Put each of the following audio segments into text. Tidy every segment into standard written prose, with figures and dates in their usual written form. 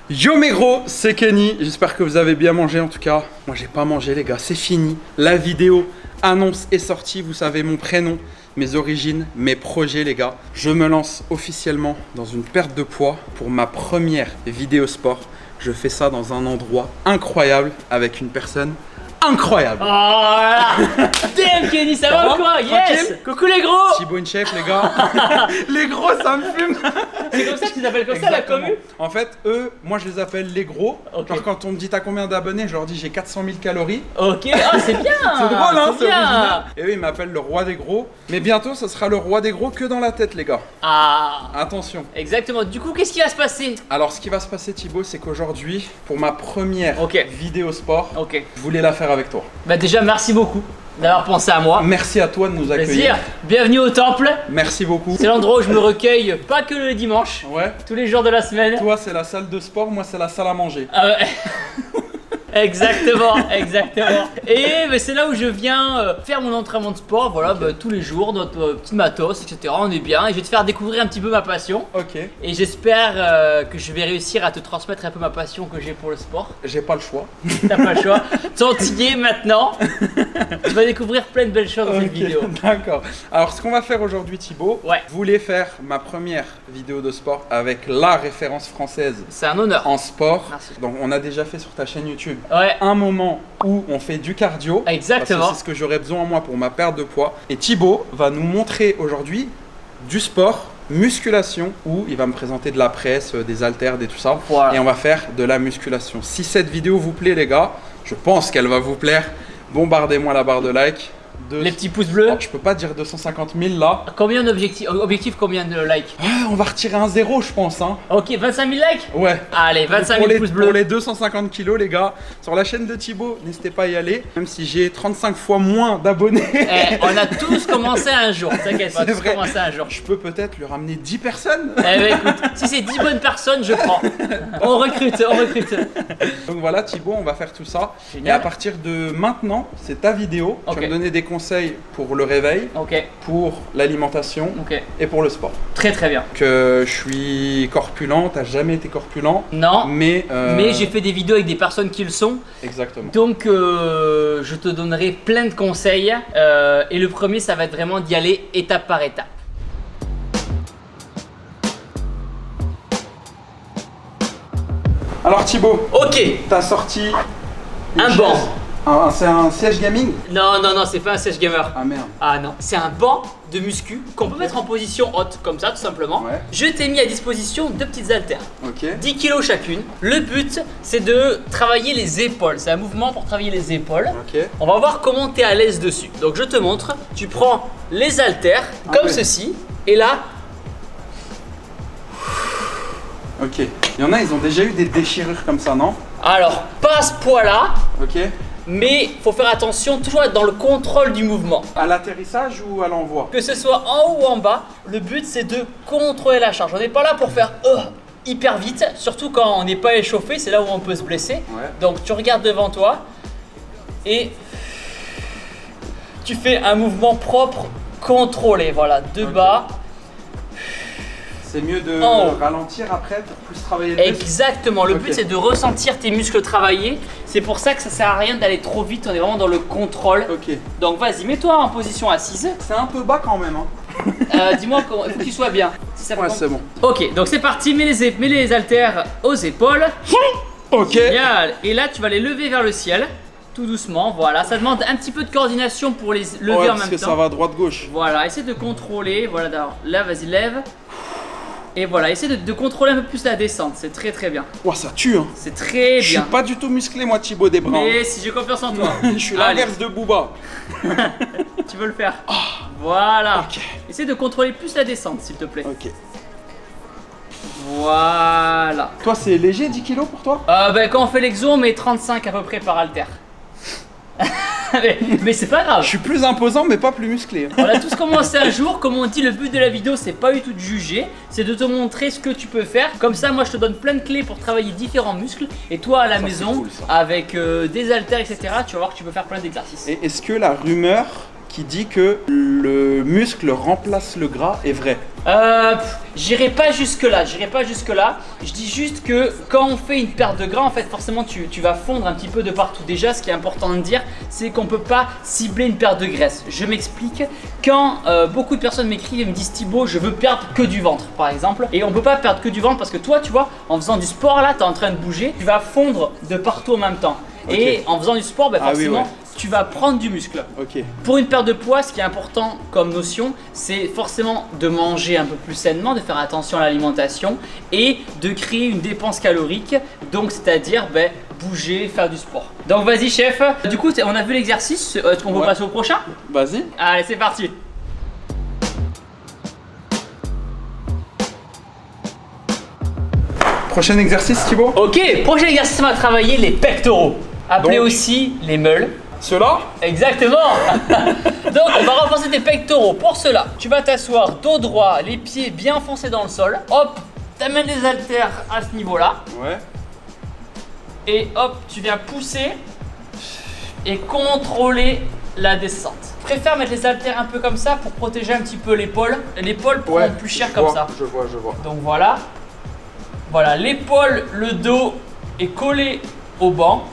Yo mes gros, c'est Kenny, j'espère que vous avez bien mangé en tout cas. Moi j'ai pas mangé les gars, c'est fini. La vidéo annonce est sortie, vous savez mon prénom, mes origines, mes projets les gars. Je me lance officiellement dans une perte de poids pour ma première vidéo sport. Je fais ça dans un endroit incroyable avec une personne incroyable. Oh là là. Damn Kenny, ça va ou quoi? Yes. Tranquille. Coucou les gros. Thibaut InShape les gars. Les gros ça me fume. C'est comme ça que tu t'appelles comme ça la commu? En fait eux, moi je les appelle les gros. Ok. Genre quand on me dit t'as combien d'abonnés, je leur dis j'ai 400 000 calories. Ok, oh c'est bien. C'est drôle hein, c'est bien. original. Et eux ils m'appellent le roi des gros. Mais bientôt ce sera le roi des gros que dans la tête les gars. Ah. Attention. Exactement, du coup qu'est-ce qui va se passer? Alors ce qui va se passer Thibaut, c'est qu'aujourd'hui, pour ma première Ok. vidéo sport, Ok. je voulais la faire avec toi. Bah déjà merci beaucoup d'avoir pensé à moi. Merci à toi de nous accueillir. Plaisir. Bienvenue au temple. Merci beaucoup. C'est l'endroit où je me recueille, pas que le dimanche, Ouais. tous les jours de la semaine. Toi c'est la salle de sport, moi c'est la salle à manger. Ah ouais. Exactement, exactement. Et bah, c'est là où je viens faire mon entraînement de sport, voilà, bah, tous les jours, notre petit matos, etc. On est bien et je vais te faire découvrir un petit peu ma passion. Ok. Et j'espère que je vais réussir à te transmettre un peu ma passion que j'ai pour le sport. J'ai pas le choix. T'as pas le choix. T'entiller maintenant. Tu vas découvrir plein de belles choses dans cette Ok, vidéo. D'accord. Alors ce qu'on va faire aujourd'hui Thibaut, Ouais. je voulais faire ma première vidéo de sport avec la référence française C'est un honneur. en sport. Merci. Donc on a déjà fait sur ta chaîne YouTube Ouais, un moment où on fait du cardio. exactement. Parce que c'est ce que j'aurais besoin moi pour ma perte de poids. Et Thibaut va nous montrer aujourd'hui du sport, musculation, où il va me présenter de la presse, des haltères, des tout ça. Voilà. Et on va faire de la musculation. Si cette vidéo vous plaît les gars, je pense qu'elle va vous plaire. Bombardez-moi la barre de like. Les petits pouces bleus. Alors, je peux pas dire 250 000 là. Combien d'objectifs? Objectif combien de likes? Ah, on va retirer un zéro je pense hein. Ok, 25 000 likes? Ouais. Allez, 25 pour 000 les, pouces pour bleus. les 250 kilos les gars, sur la chaîne de Thibaut, n'hésitez pas à y aller. Même si j'ai 35 fois moins d'abonnés. Eh, on a tous commencé un jour, t'inquiète pas, C'est tous vrai. commencé un jour. Je peux peut-être lui ramener 10 personnes. Eh ben écoute, si c'est 10 bonnes personnes, je prends. On recrute, on recrute. Donc voilà Thibaut, on va faire tout ça. Génial. Et à partir de maintenant, c'est ta vidéo. Ok. Tu vas me donner des conseils pour le réveil, Ok, pour l'alimentation ok. et pour le sport. Très très bien. Que je suis corpulent, t'as jamais été corpulent. Non, Mais j'ai fait des vidéos avec des personnes qui le sont. Exactement. Donc je te donnerai plein de conseils. Et le premier, ça va être vraiment d'y aller étape par étape. Alors Thibaut, Ok, t'as sorti une un chaise. banc. C'est un siège gaming. Non, non, non, c'est pas un siège gamer. Ah merde. Ah non, c'est un banc de muscu qu'on peut mettre en position haute, comme ça tout simplement. Ouais. Je t'ai mis à disposition deux petites haltères, Ok. 10 kilos chacune. Le but, c'est de travailler les épaules. C'est un mouvement pour travailler les épaules. Ok. On va voir comment tu es à l'aise dessus. Donc je te montre, tu prends les haltères comme ouais. ceci, et là, Ok. Il y en a, ils ont déjà eu des déchirures comme ça, non? alors pas à ce poids-là, Ok. mais faut faire attention toujours être dans le contrôle du mouvement. À l'atterrissage ou à l'envoi? Que ce soit en haut ou en bas, le but c'est de contrôler la charge. On n'est pas là pour faire hyper vite, surtout quand on n'est pas échauffé, c'est là où on peut se blesser. Ouais. Donc tu regardes devant toi et tu fais un mouvement propre, contrôlé, voilà, de Ok. bas. C'est mieux de En haut. ralentir après pour plus travailler le muscle. Exactement, le Ok. but c'est de ressentir tes muscles travailler. C'est pour ça que ça sert à rien d'aller trop vite, on est vraiment dans le contrôle. Ok. Donc vas-y, mets-toi en position assise. C'est un peu bas quand même, hein. Dis-moi, il faut que tu sois bien. Si ça Ouais, prend- c'est bon. Ok, donc c'est parti, mets les haltères aux épaules. Ok. Génial. Et là, tu vas les lever vers le ciel, tout doucement. Voilà, ça demande un petit peu de coordination pour les lever Ouais, en parce même que temps. ça va droite-gauche. Voilà, essaie de contrôler. Voilà, d'abord, là, vas-y, lève. Et voilà, essaie de contrôler un peu plus la descente. C'est très très bien. Ouah, ça tue, hein. C'est très Je suis bien. pas du tout musclé, moi, Thibaut Desbrun. Mais si j'ai confiance en toi. Je suis Allez, l'inverse de Booba. tu veux le faire. Voilà. Ok. Essaie de contrôler plus la descente, s'il te plaît. Ok. Voilà. Toi, c'est léger, 10 kilos pour toi? Ben, quand on fait l'exo, on met 35 à peu près par haltère. mais c'est pas grave. Je suis plus imposant, mais pas plus musclé. On a tous commencé un jour, comme on dit, le but de la vidéo c'est pas du tout de juger, c'est de te montrer ce que tu peux faire. Comme ça, moi je te donne plein de clés pour travailler différents muscles. Et toi à la Ça, c'est maison, cool, ça. avec des haltères, etc., tu vas voir que tu peux faire plein d'exercices. Et est-ce que la rumeur qui dit que le muscle remplace le gras est vraie? J'irai pas jusque là, Je dis juste que quand on fait une perte de gras, en fait, forcément, tu vas fondre un petit peu de partout. Déjà, ce qui est important de dire, c'est qu'on peut pas cibler une perte de graisse. Je m'explique. Quand beaucoup de personnes m'écrivent et me disent Thibaut, je veux perdre que du ventre, par exemple, et on peut pas perdre que du ventre parce que toi, tu vois, en faisant du sport là, tu es en train de bouger, tu vas fondre de partout en même temps. Okay. Et en faisant du sport, bah, forcément, oui, ouais. tu vas prendre du muscle. Ok. Pour une perte de poids, ce qui est important comme notion, c'est forcément de manger un peu plus sainement, de faire attention à l'alimentation et de créer une dépense calorique, donc c'est-à-dire bouger, faire du sport. Donc vas-y chef, du coup on a vu l'exercice, est-ce qu'on peut passer au prochain? Vas-y. Allez, c'est parti. Prochain exercice Thibaut. Ok, prochain exercice, on va travailler les pectoraux, appelés Donc, aussi les meules. Ceux-là? Exactement. Donc on va renforcer tes pectoraux. Pour cela, tu vas t'asseoir dos droit, les pieds bien enfoncés dans le sol. Hop, t'amènes les haltères à ce niveau-là. Ouais. Et hop, tu viens pousser et contrôler la descente. Je préfère mettre les haltères un peu comme ça pour protéger un petit peu l'épaule. L'épaule prend plus cher comme ça. Je vois. Donc voilà. Voilà, l'épaule, le dos est collé au banc.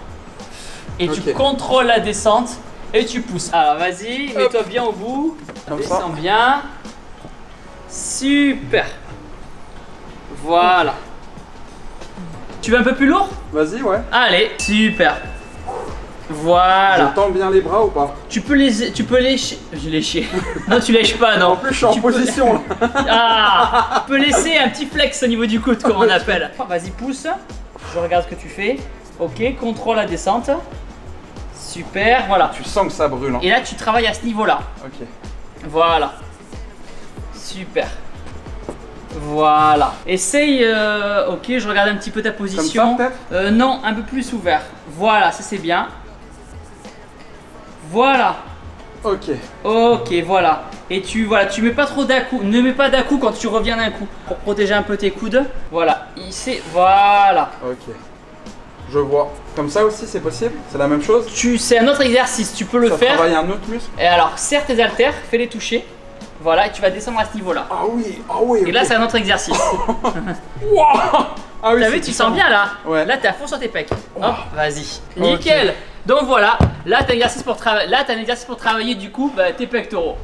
Et tu contrôles la descente et tu pousses. Alors vas-y, mets-toi bien au bout. Descends bien. Super. Voilà. Tu veux un peu plus lourd? Vas-y, ouais. Allez, super. Voilà. Je tends bien les bras ou pas? Tu peux lécher. Je lécher. Non, tu lèches pas, non. En plus, je suis en position là. Ah, tu peux laisser un petit flex au niveau du coude, comme on appelle. Vas-y, pousse. Je regarde ce que tu fais. Ok, contrôle la descente. Super, voilà. Tu sens que ça brûle. Hein. Et là, tu travailles à ce niveau-là. Ok. Voilà. Super. Voilà. Essaye. Ok, je regarde un petit peu ta position. Comme ça, non, un peu plus ouvert. Voilà, ça c'est bien. Voilà. Ok. Ok, voilà. Et tu mets pas trop d'à-coups. Ne mets pas d'à-coups quand tu reviens d'un coup. Pour protéger un peu tes coudes. Voilà. Ici, voilà. Ok. Je vois. Comme ça aussi, c'est possible? C'est la même chose? C'est un autre exercice, tu peux le faire. Ça travaille un autre muscle? Et alors, serre tes haltères, fais-les toucher. Voilà, et tu vas descendre à ce niveau-là. Ah oui. Et là, c'est un autre exercice. Wow. Ah oui, T'as vu, tu sens bien là? Ouais. Là, t'es à fond sur tes pecs. Hop, vas-y. Nickel. Donc voilà, là, t'as un exercice pour travailler du coup tes pectoraux.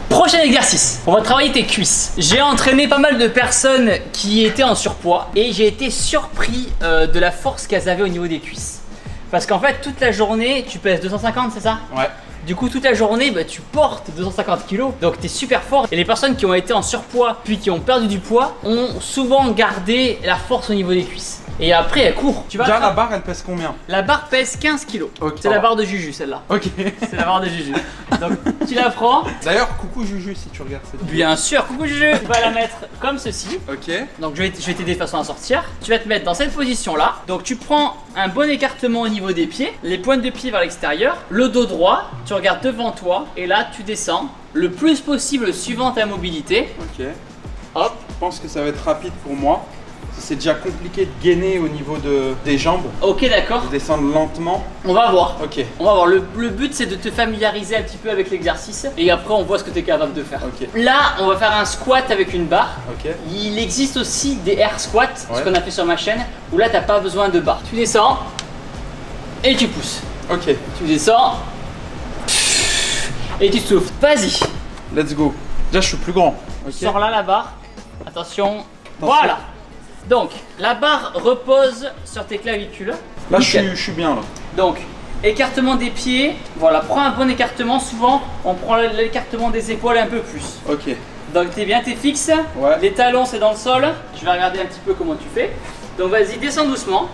Prochain exercice, on va travailler tes cuisses. J'ai entraîné pas mal de personnes qui étaient en surpoids et j'ai été surpris de la force qu'elles avaient au niveau des cuisses. Parce qu'en fait, toute la journée, tu pèses 250, c'est ça? Ouais. Du coup, toute la journée, tu portes 250 kg, donc tu es super fort. Et les personnes qui ont été en surpoids puis qui ont perdu du poids ont souvent gardé la force au niveau des cuisses. Et après, elles courent. Tu vois, déjà, la barre, elle pèse combien? La barre pèse 15 kg. Okay, c'est la barre de Juju, celle-là. Ok. C'est la barre de Juju. Donc, tu la prends. D'ailleurs, coucou Juju si tu regardes cette vidéo. Bien sûr, coucou Juju. Tu vas la mettre comme ceci. Ok. Donc, je vais t'aider de façon à sortir. Tu vas te mettre dans cette position-là. Donc, tu prends un bon écartement au niveau des pieds, les pointes de pied vers l'extérieur, le dos droit, tu regardes devant toi et là, tu descends le plus possible suivant ta mobilité. Ok. Hop. Je pense que ça va être rapide pour moi. C'est déjà compliqué de gainer au niveau des jambes. Ok, d'accord. De descendre lentement. On va voir. Ok. On va voir. Le but, c'est de te familiariser un petit peu avec l'exercice et après, on voit ce que tu es capable de faire. Ok. Là, on va faire un squat avec une barre. Ok. Il existe aussi des air squats, ce qu'on a fait sur ma chaîne, où là, t'as pas besoin de barre. Tu descends et tu pousses. Ok. Tu descends et tu souffles. Vas-y. Let's go. Déjà, je suis plus grand. Ok. Sors là la barre. Attention. Voilà. Donc, la barre repose sur tes clavicules. Là, je suis bien là. Donc, écartement des pieds. Voilà, prends un bon écartement. Souvent, on prend l'écartement des épaules un peu plus. Ok. Donc, t'es bien, t'es fixe. Ouais. Les talons, c'est dans le sol. Je vais regarder un petit peu comment tu fais. Donc, vas-y, descends doucement.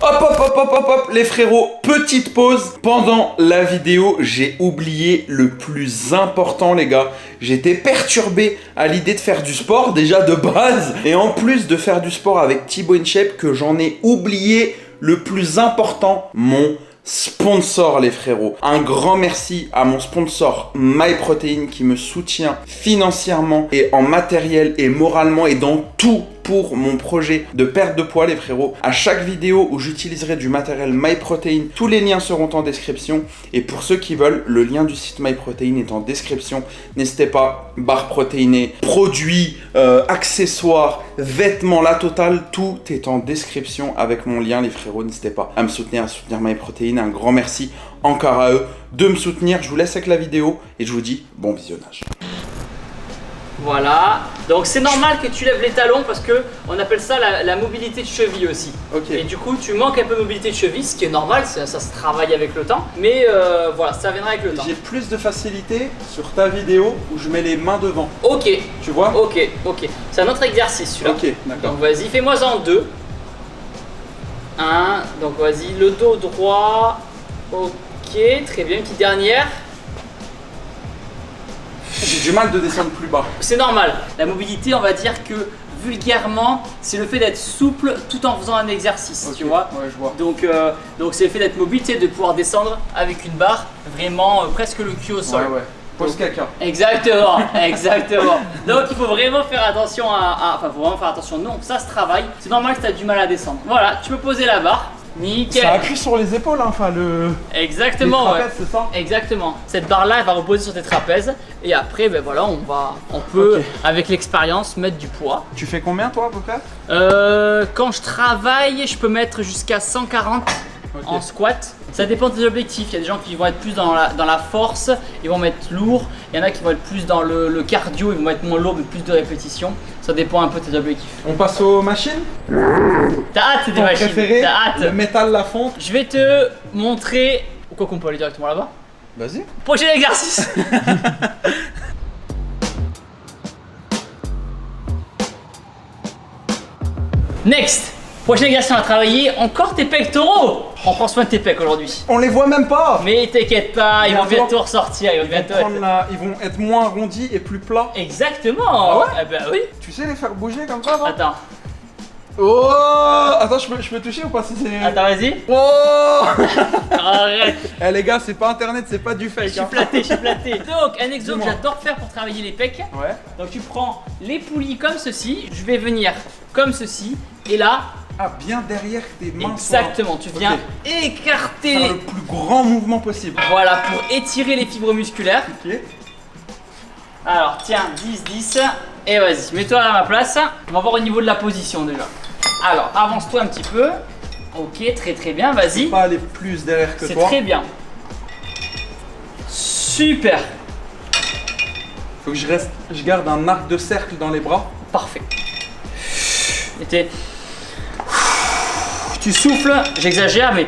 Hop, les frérots, petite pause. Pendant la vidéo, j'ai oublié le plus important, les gars. J'étais perturbé à l'idée de faire du sport, déjà de base. Et en plus de faire du sport avec Thibaut InShape, que j'en ai oublié le plus important, mon sponsor, les frérots. Un grand merci à mon sponsor MyProtein qui me soutient financièrement et en matériel et moralement et dans tout pour mon projet de perte de poids les frérots. À chaque vidéo où j'utiliserai du matériel MyProtein, tous les liens seront en description. Et pour ceux qui veulent, le lien du site MyProtein est en description. N'hésitez pas, barre protéinée, produits, accessoires, vêtements, la totale, tout est en description avec mon lien les frérots. N'hésitez pas à me soutenir, à soutenir MyProtein. Un grand merci encore à eux de me soutenir. Je vous laisse avec la vidéo et je vous dis bon visionnage. Voilà, donc c'est normal que tu lèves les talons parce que on appelle ça la mobilité de cheville aussi. Ok. Et du coup tu manques un peu de mobilité de cheville, ce qui est normal, ça se travaille avec le temps. Mais voilà, ça viendra avec le temps. J'ai plus de facilité sur ta vidéo où je mets les mains devant. Ok. Tu vois? Ok. C'est un autre exercice celui-là. Ok, d'accord. Donc vas-y, fais-moi en 2. 1, donc vas-y, le dos droit. Ok, très bien, une petite dernière. J'ai du mal de descendre plus bas. C'est normal. La mobilité, on va dire que vulgairement, c'est le fait d'être souple tout en faisant un exercice, Ok, tu vois. Ouais, je vois. Donc c'est le fait d'être mobile, c'est de pouvoir descendre avec une barre vraiment presque le cul au sol. Ouais. Pose caca. Exactement. Donc il faut vraiment faire attention enfin, faut vraiment faire attention. Non, ça se travaille. C'est normal que tu as du mal à descendre. Voilà, tu peux poser la barre. Nickel. Ça appuie sur les épaules, hein, enfin le. Exactement, les trapèzes, c'est ça? Exactement. Cette barre là elle va reposer sur tes trapèzes et après ben voilà on peut Ok. avec l'expérience mettre du poids. Tu fais combien toi à peu près? Quand je travaille je peux mettre jusqu'à 140 Ok. en squat. Ça dépend des objectifs. Il y a des gens qui vont être plus dans la force, ils vont mettre lourd. Il y en a qui vont être plus dans le cardio, ils vont mettre moins lourd mais plus de répétitions. Ça dépend un peu de tes objectifs. On passe aux machines? T'as hâte des Ton machines, préféré? t'as hâte. Le métal, la fonte? Je vais te montrer, ou quoi qu'on peut aller directement là-bas. Vas-y. Prochain exercice. Next. Prochain exercice, on va travailler encore tes pectoraux. On prend soin de tes pecs aujourd'hui. On les voit même pas! Mais t'inquiète pas, ils vont bientôt ressortir. Ils Ils vont être moins arrondis et plus plats. Exactement. Ah ouais? Eh ben oui. Tu sais les faire bouger comme ça, non? Attends, Oh! Attends, je peux toucher ou pas si c'est. attends, vas-y. Oh! Arrête. Eh les gars, c'est pas internet, c'est pas du Je fake. suis Hein. flatté, je suis flatté. Donc, un exo que Dis-moi. j'adore faire pour travailler les pecs. Ouais. Donc, tu prends les poulies comme ceci. Je vais venir comme ceci. Et là, Ah, bien derrière tes mains. exactement, tu viens Ok. écarter. Faire le plus grand mouvement possible. Voilà, pour étirer les fibres musculaires. Ok. Alors, tiens, 10, 10. Et vas-y, mets-toi à ma place. On va voir au niveau de la position déjà. Alors, avance-toi un petit peu. Ok, très bien, vas-y. Pas aller plus derrière que C'est toi. très bien. Super, Faut que je garde un arc de cercle dans les bras. parfait. Tu souffles, j'exagère, mais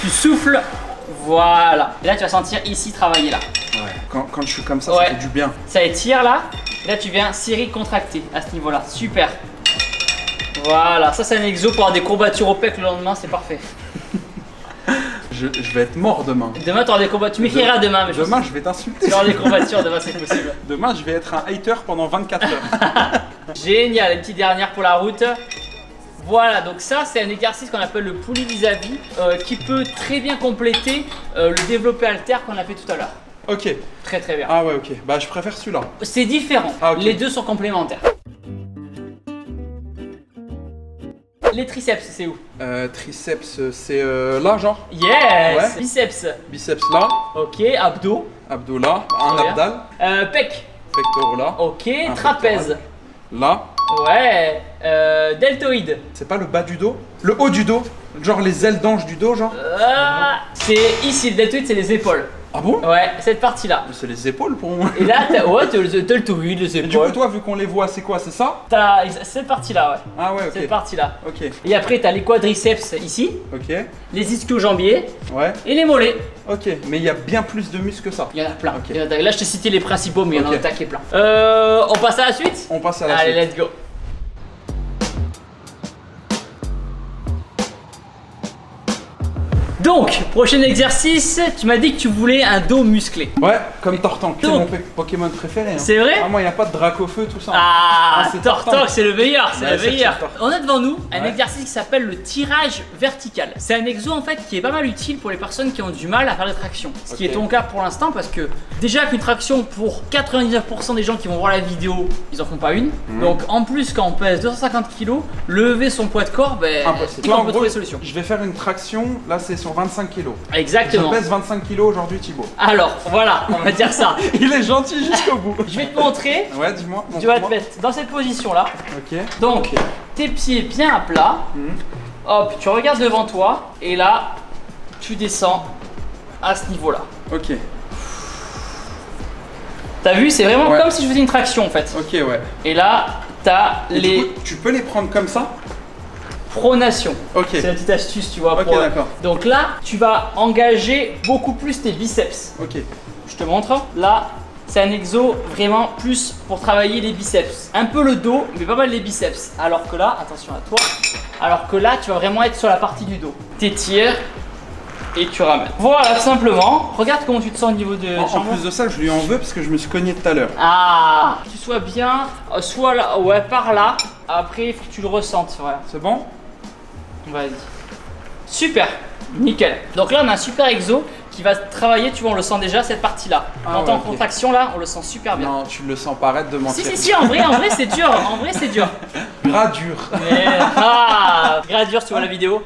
tu souffles. Voilà. Et là, tu vas sentir ici travailler là. Ouais. Quand je suis comme ça, Ouais. ça fait du bien. Ça étire là. Et là, tu viens serrer, contracter à ce niveau-là. Super. Voilà, ça c'est un exo pour avoir des courbatures au pec le lendemain, c'est parfait. Je vais être mort demain. Demain, tu auras des courbatures. Tu m'écriras demain, mais je Demain, je vais t'insulter. tu auras des courbatures demain, c'est possible. Demain, je vais être un hater pendant 24 heures. Génial, une petite dernière pour la route. Voilà, donc ça c'est un exercice qu'on appelle le poulie vis-à-vis qui peut très bien compléter le développé haltère qu'on a fait tout à l'heure. Ok. Très bien. Ah ouais, ok. Bah, je préfère celui-là. C'est différent, Ah, ok. les deux sont complémentaires. Les triceps, c'est où? Triceps, c'est là, genre. Yes. Ouais. Biceps. Biceps là. Ok, abdos. Abdos là. Un Très bien. abdal. Pec. Pectoraux là. Ok, Un trapèze. Là. Ouais. Deltoïde. C'est pas le bas du dos? Le haut du dos? Genre les ailes d'ange du dos, genre? C'est ici, le deltoïde, c'est les épaules. Ah bon? Ouais, cette partie-là. C'est les épaules pour moi. Et là, t'as le deltoïde, les Et du coup, épaules. toi, vu qu'on les voit, c'est quoi? C'est ça? T'as cette partie-là, ouais. Ah ouais, ok. Cette partie-là. Ok. Et après, t'as les quadriceps ici, Ok. les ischio-jambiers Ouais. et les mollets. Ok. Mais il y a bien plus de muscles que ça. Il y en a plein. Ok. Il y en a- Là, je t'ai cité les principaux, mais il y en a Ok. un taquet plein. On passe à la suite? On passe à la Allez, suite. let's go. Donc, prochain exercice, tu m'as dit que tu voulais un dos musclé. Ouais, comme Tortank, c'est Donc. mon Pokémon préféré. Hein. C'est vrai? Ah, moi, il n'y a pas de Dracofeu, tout ça. Ah, c'est Tortank, c'est le meilleur, c'est Ouais, le c'est meilleur. sûr, Tortank. On a devant nous un Ouais. exercice qui s'appelle le tirage vertical. C'est un exo en fait qui est pas mal utile pour les personnes qui ont du mal à faire des tractions. Ce qui Ok. est ton cas pour l'instant parce que déjà qu'une traction pour 99% des gens qui vont voir la vidéo, ils en font pas une. Donc en plus quand on pèse 250 kg, lever son poids de corps, ben Impossible. on Là, en peut gros, trouver des solutions. je vais faire une traction, là c'est sur 25 kg. Exactement. Je pèse 25 kg aujourd'hui, Thibaut. Alors voilà, on va dire ça. Il est gentil jusqu'au bout. Je vais te montrer. Ouais, dis-moi. Tu vas te montre-moi. mettre dans cette position là. Ok. Donc, tes pieds bien à plat. Hop, tu regardes devant toi et là, tu descends à ce niveau-là. Ok. T'as vu, c'est vraiment Ouais. comme si je faisais une traction en fait. Ok, ouais. Et là, t'as Et du les coup, tu peux les prendre comme ça? pronations. Ok. C'est la petite astuce, tu vois. Ok, d'accord. Donc là, tu vas engager beaucoup plus tes biceps. Ok. Je te montre. Là, c'est un exo vraiment plus pour travailler les biceps. Un peu le dos, mais pas mal les biceps. Alors que là, attention à toi. Alors que là, tu vas vraiment être sur la partie du dos. T'étires et tu ramènes. Voilà, tout simplement. Regarde comment tu te sens au niveau de En jambon. plus de ça, je lui en veux parce que je me suis cogné tout à l'heure. Ah, tu sois bien, soit là, ouais, par là. Après, il faut que tu le ressentes. Voilà. C'est bon? Vas-y. Super, nickel. Donc là, on a un super exo qui va travailler, tu vois, on le sent déjà cette partie-là. Ah Quand t'es en ouais, ok. contraction là, on le sent super bien. Non, tu le sens pas, arrête de mentir. Si, en vrai c'est dur, en vrai c'est dur. Gras dur. Mais, gradure, tu vois la vidéo.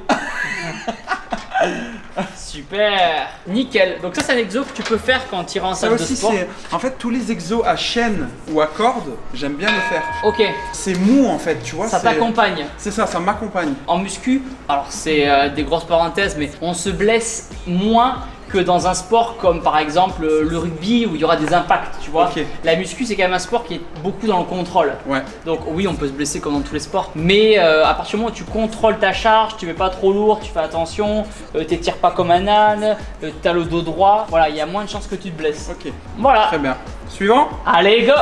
Super, nickel. Donc ça c'est un exo que tu peux faire quand tu iras en Ça salle de aussi, sport. c'est. En fait, tous les exos à chaîne ou à corde, j'aime bien le faire. Ok, C'est mou en fait, tu vois. ça c'est- t'accompagne. C'est ça, ça m'accompagne. En muscu, alors c'est des grosses parenthèses, mais on se blesse moins que dans un sport comme par exemple le rugby où il y aura des impacts, tu vois. Ok. La muscu c'est quand même un sport qui est beaucoup dans le contrôle. Ouais. Donc oui, on peut se blesser comme dans tous les sports, mais à partir du moment où tu contrôles ta charge, tu mets pas trop lourd, tu fais attention, t'étires pas comme un âne, t'as le dos droit, voilà, il y a moins de chances que tu te blesses. Ok. Voilà, Très bien. Suivant. allez go.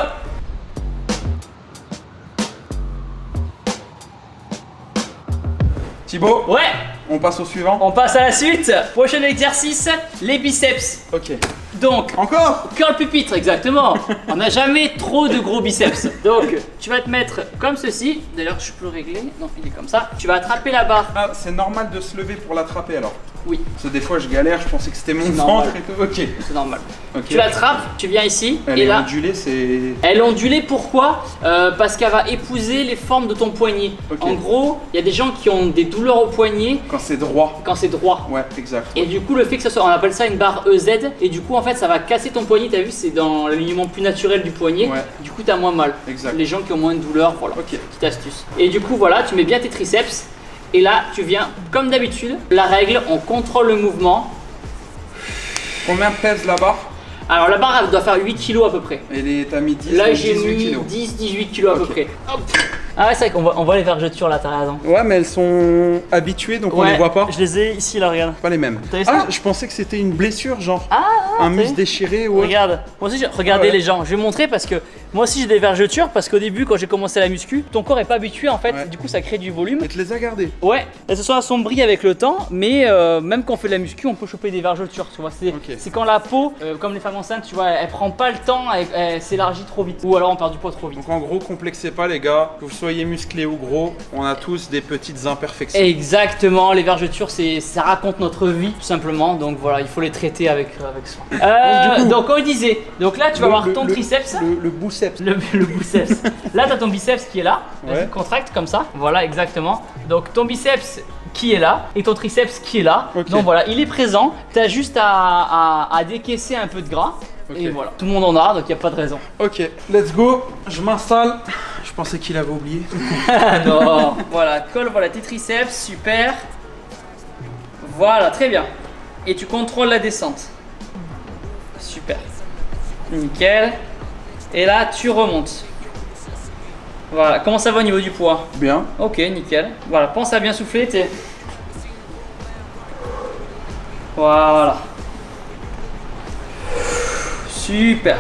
Thibaut, Ouais, on passe au suivant. on passe à la suite. Prochain exercice, les biceps. Ok. Donc, Encore? curl pupitre, exactement. On n'a jamais trop de gros biceps. Donc, tu vas te mettre comme ceci. D'ailleurs, je peux le régler. Non, il est comme ça. Tu vas attraper la barre. Ah, c'est normal de se lever pour l'attraper alors. Oui, Parce que des fois je galère, je pensais que c'était mon C'est ventre normal. et tout. Ok. c'est normal. Ok. Tu l'attrapes, tu viens ici. Elle et est là, ondulée, c'est. elle est ondulée, pourquoi parce qu'elle va épouser les formes de ton poignet. Ok. En gros, il y a des gens qui ont des douleurs au poignet Quand c'est droit. quand c'est droit. Ouais, exact. Et du coup, le fait que ça soit, on appelle ça une barre EZ, et du coup, en fait, ça va casser ton poignet. T'as vu, c'est dans l'alignement plus naturel du poignet. Ouais. Du coup, t'as moins mal. Exact. Les gens qui ont moins de douleur, voilà. Ok. Petite astuce. Et du coup, voilà, tu mets bien tes triceps. Et là, tu viens, comme d'habitude, la règle, on contrôle le mouvement. Combien pèse la barre? Alors, la barre, elle doit faire 8 kg à peu près. Et t'as mis 10 Là, ou j'ai 18 mis kilos. 10-18 kg à peu Ok. près. Hop. Ah ouais, c'est vrai qu'on voit les vergetures là, t'as raison. Ouais, mais elles sont habituées donc on les voit pas. Je les ai ici là, regarde. Pas les mêmes. T'as vu ça? Ah, je pensais que c'était une blessure, genre Ah, un t'as muscle vu déchiré ou autre. Regarde, moi aussi, regardez Ah ouais. les gens, je vais montrer parce que moi aussi j'ai des vergetures parce qu'au début quand j'ai commencé la muscu, ton corps est pas habitué en fait, Ouais. du coup ça crée du volume. Et tu les as gardés. Ouais, elles se sont assombries avec le temps, mais même quand on fait de la muscu, on peut choper des vergetures, tu vois. Ok. C'est quand la peau, comme les femmes enceintes, tu vois, elle prend pas le temps, elle s'élargit trop vite. Ou alors on perd du poids trop vite. Donc en gros, complexez pas les gars, que vous soyez musclés ou gros, on a tous des petites imperfections. Exactement, les vergetures, ça raconte notre vie tout simplement, donc voilà, il faut les traiter avec soin. du coup, Donc on disait, donc là tu vas voir ton triceps. Le biceps. Le biceps. Là, tu as ton biceps qui est là. Vas-y, Ouais. contracte comme ça. Voilà, exactement. Donc, ton biceps qui est là et ton triceps qui est là. Ok. Donc, voilà, il est présent. Tu as juste à décaisser un peu de gras. Ok. Et voilà. Tout le monde en a, donc il n'y a pas de raison. Ok, let's go. Je m'installe. Je pensais qu'il avait oublié. non. Voilà, colle, voilà tes triceps. Super. Voilà, très bien. Et tu contrôles la descente. Super. Nickel. Et là, tu remontes. Voilà, comment ça va au niveau du poids? Bien. Ok, nickel. Voilà, pense à bien souffler. Voilà. Super.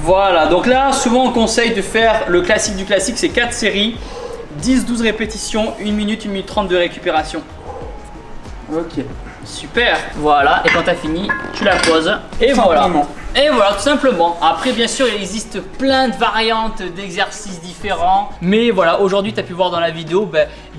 Voilà, donc là, souvent on conseille de faire le classique du classique, c'est 4 séries, 10-12 répétitions, 1 minute 30 de récupération. Ok. Super. Voilà, et quand tu as fini, tu la poses. Et Tout voilà. simplement. Et voilà, tout simplement. Après, bien sûr, il existe plein de variantes d'exercices différents. Mais voilà, aujourd'hui, tu as pu voir dans la vidéo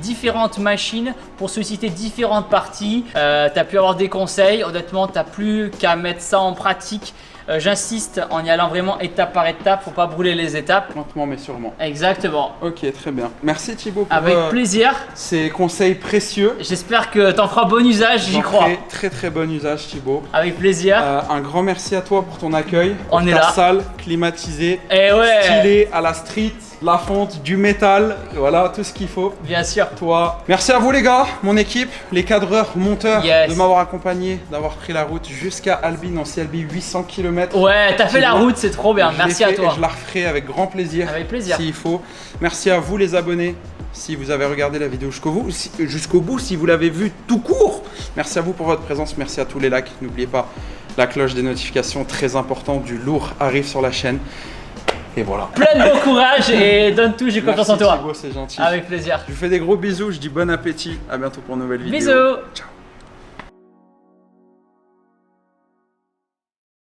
différentes machines pour solliciter différentes parties. Tu as pu avoir des conseils. Honnêtement, tu n'as plus qu'à mettre ça en pratique. J'insiste en y allant vraiment étape par étape, faut pas brûler les étapes. Lentement mais sûrement. Exactement. Ok, très bien. Merci Thibaut pour Avec plaisir. ces conseils précieux. J'espère que tu en feras bon usage, j'y J'en crois. ferai très très bon usage Thibaut. Avec plaisir. Un grand merci à toi pour ton accueil. On pour est ta là. salle climatisée, Et ouais. stylée à la street, la fonte, du métal, voilà tout ce qu'il faut. Bien sûr. Toi. Merci à vous les gars, mon équipe, les cadreurs, monteurs, Yes. de m'avoir accompagné, d'avoir pris la route jusqu'à Albi, Nancy Albi, 800 km. Ouais, t'as fait la route, c'est trop bien. Merci à toi. Et je la referai avec grand plaisir. Avec plaisir. S'il faut. Merci à vous les abonnés. Si vous avez regardé la vidéo jusqu'au bout, si vous l'avez vu tout court. Merci à vous pour votre présence. Merci à tous les likes. N'oubliez pas la cloche des notifications, très important. Du lourd arrive sur la chaîne. Et voilà. Plein de bon courage et donne tout, j'ai confiance en toi. Thibaut, c'est gentil. Avec plaisir. Je vous fais des gros bisous. Je dis bon appétit. À bientôt pour une nouvelle vidéo. Bisous. Ciao.